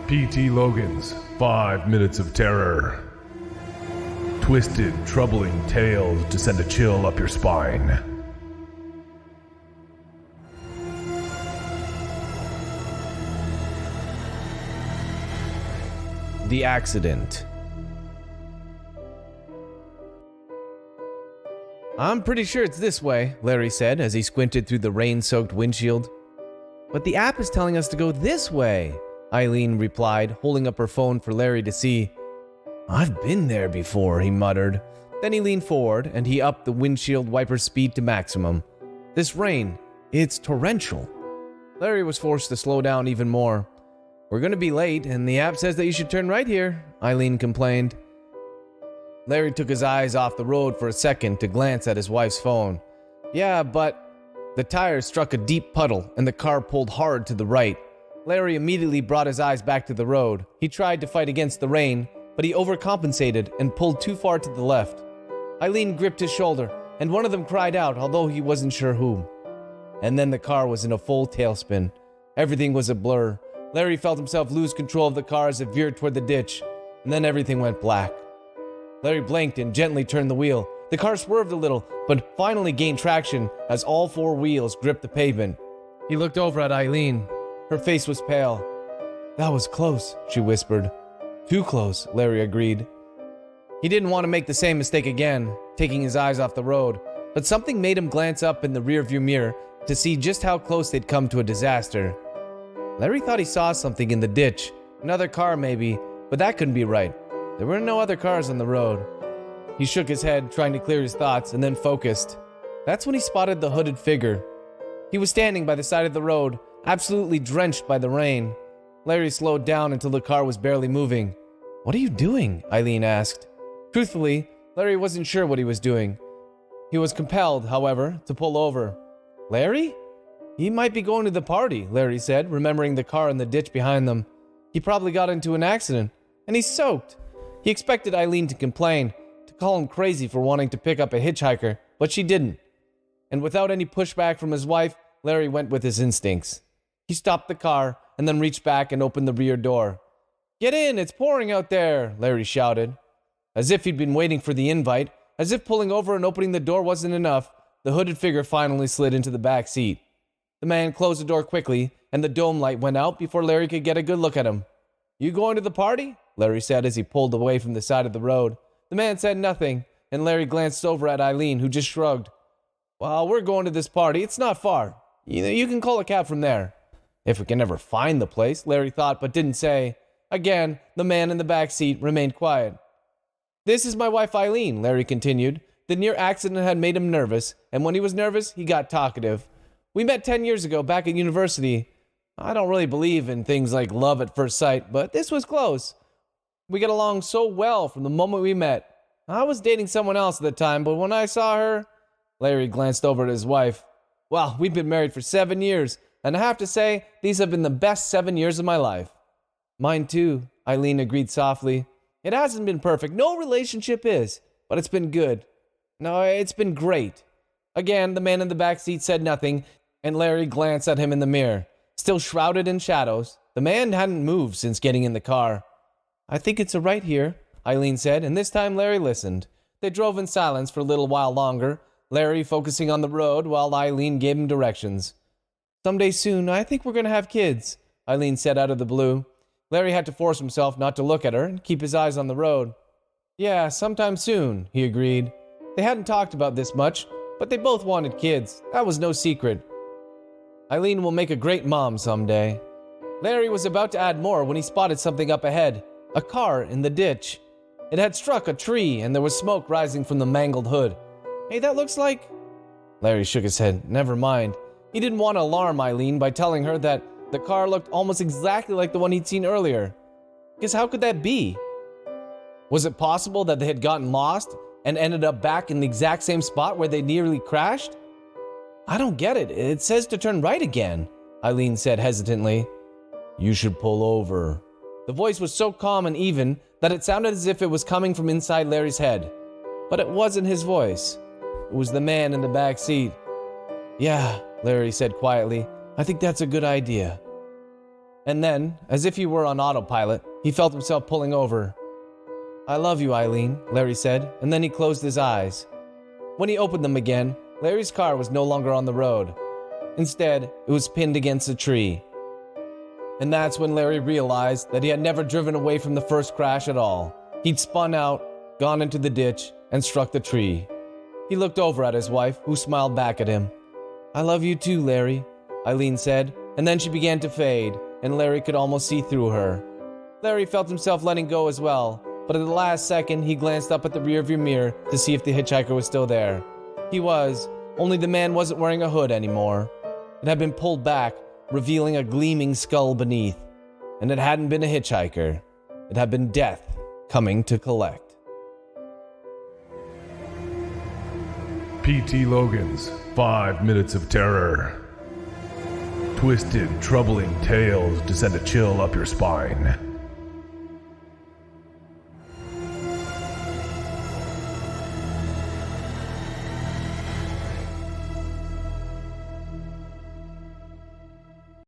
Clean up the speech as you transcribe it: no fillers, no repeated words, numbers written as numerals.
P.T. Logan's 5 Minutes of Terror. Twisted, troubling tales to send a chill up your spine. The accident. "I'm pretty sure it's this way," Larry said as he squinted through the rain-soaked windshield. "But the app is telling us to go this way," Eileen replied, holding up her phone for Larry to see. "I've been there before," he muttered. Then he leaned forward and he upped the windshield wiper speed to maximum. "This rain, it's torrential." Larry was forced to slow down even more. "We're going to be late, and the app says that you should turn right here," Eileen complained. Larry took his eyes off the road for a second to glance at his wife's phone. "Yeah, but..." The tires struck a deep puddle, and the car pulled hard to the right. Larry immediately brought his eyes back to the road. He tried to fight against the rain, but he overcompensated and pulled too far to the left. Eileen gripped his shoulder, and one of them cried out, although he wasn't sure whom. And then the car was in a full tailspin. Everything was a blur. Larry felt himself lose control of the car as it veered toward the ditch, and then everything went black. Larry blinked and gently turned the wheel. The car swerved a little, but finally gained traction as all four wheels gripped the pavement. He looked over at Eileen. Her face was pale. "That was close," she whispered. "Too close," Larry agreed. He didn't want to make the same mistake again, taking his eyes off the road, but something made him glance up in the rearview mirror to see just how close they'd come to a disaster. Larry thought he saw something in the ditch, another car maybe, but that couldn't be right. There were no other cars on the road. He shook his head, trying to clear his thoughts, and then focused. That's when he spotted the hooded figure. He was standing by the side of the road, absolutely drenched by the rain. Larry slowed down until the car was barely moving. "What are you doing?" Eileen asked. Truthfully, Larry wasn't sure what he was doing. He was compelled, however, to pull over. "Larry? He might be going to the party," Larry said, remembering the car in the ditch behind them. "He probably got into an accident, and he's soaked." He expected Eileen to complain, to call him crazy for wanting to pick up a hitchhiker, but she didn't. And without any pushback from his wife, Larry went with his instincts. He stopped the car and then reached back and opened the rear door. "Get in, it's pouring out there," Larry shouted. As if he'd been waiting for the invite, as if pulling over and opening the door wasn't enough, the hooded figure finally slid into the back seat. The man closed the door quickly, and the dome light went out before Larry could get a good look at him. "You going to the party?" Larry said as he pulled away from the side of the road. The man said nothing, and Larry glanced over at Eileen, who just shrugged. "Well, we're going to this party. It's not far. You can call a cab from there." If we can ever find the place, Larry thought, but didn't say. Again, the man in the back seat remained quiet. "This is my wife Eileen," Larry continued. The near accident had made him nervous, and when he was nervous, he got talkative. "We met 10 years ago back at university. I don't really believe in things like love at first sight, but this was close. We got along so well from the moment we met. I was dating someone else at the time, but when I saw her..." Larry glanced over at his wife. "Well, we've been married for 7 years, and I have to say, these have been the best 7 years of my life." "Mine too," Eileen agreed softly. "It hasn't been perfect. No relationship is, but it's been good. No, it's been great." Again, the man in the back seat said nothing, and Larry glanced at him in the mirror. Still shrouded in shadows, the man hadn't moved since getting in the car. "I think it's a right here," Eileen said, and this time Larry listened. They drove in silence for a little while longer, Larry focusing on the road while Eileen gave him directions. "Someday soon, I think we're going to have kids," Eileen said out of the blue. Larry had to force himself not to look at her and keep his eyes on the road. "Yeah, sometime soon," he agreed. They hadn't talked about this much, but they both wanted kids. That was no secret. "Eileen will make a great mom someday." Larry was about to add more when he spotted something up ahead. A car in the ditch. It had struck a tree, and there was smoke rising from the mangled hood. "Hey, that looks like..." Larry shook his head. Never mind. He didn't want to alarm Eileen by telling her that the car looked almost exactly like the one he'd seen earlier. Because how could that be? Was it possible that they had gotten lost and ended up back in the exact same spot where they nearly crashed? "I don't get it. It says to turn right again," Eileen said hesitantly. "You should pull over." The voice was so calm and even that it sounded as if it was coming from inside Larry's head. But it wasn't his voice. It was the man in the back seat. "Yeah," Larry said quietly. "I think that's a good idea." And then, as if he were on autopilot, he felt himself pulling over. "I love you, Eileen," Larry said, and then he closed his eyes. When he opened them again, Larry's car was no longer on the road. Instead, it was pinned against a tree. And that's when Larry realized that he had never driven away from the first crash at all. He'd spun out, gone into the ditch, and struck the tree. He looked over at his wife, who smiled back at him. "I love you too, Larry," Eileen said, and then she began to fade, and Larry could almost see through her. Larry felt himself letting go as well, but at the last second he glanced up at the rearview mirror to see if the hitchhiker was still there. He was, only the man wasn't wearing a hood anymore. It had been pulled back, revealing a gleaming skull beneath. And it hadn't been a hitchhiker. It had been death coming to collect. P.T. Logan's 5 Minutes of Terror. Twisted, troubling tales to send a chill up your spine.